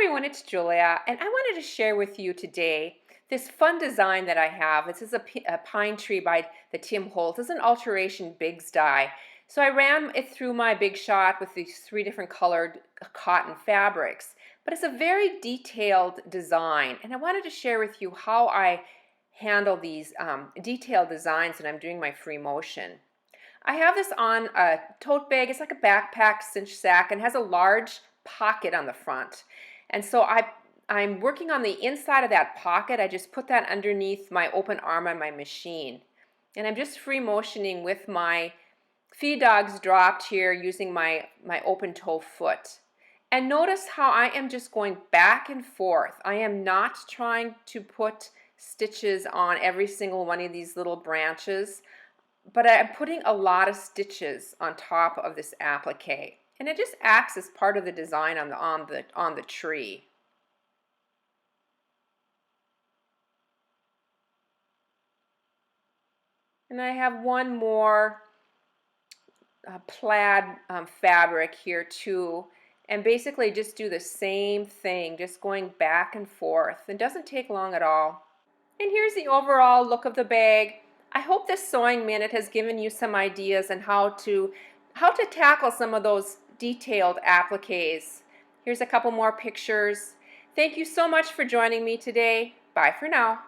everyone, it's Julia, and I wanted to share with you today this fun design that I have. This is a pine tree by the Tim Holtz. It's an alteration Bigs die. So I ran it through my Big Shot with these 3 different colored cotton fabrics. But it's a very detailed design, and I wanted to share with you how I handle these detailed designs when I'm doing my free motion. I have this on a tote bag. It's like a backpack cinch sack and has a large pocket on the front. And so I'm working on the inside of that pocket. I just put that underneath my open arm on my machine. And I'm just free motioning with my feed dogs dropped here using my open toe foot. And notice how I am just going back and forth. I am not trying to put stitches on every single one of these little branches, but I'm putting a lot of stitches on top of this applique, and it just acts as part of the design on the tree. And I have one more plaid fabric here too, and basically just do the same thing, just going back and forth. It doesn't take long at all. And here's the overall look of the bag. I hope this sewing minute has given you some ideas on how to tackle some of those detailed appliques. Here's a couple more pictures. Thank you so much for joining me today. Bye for now.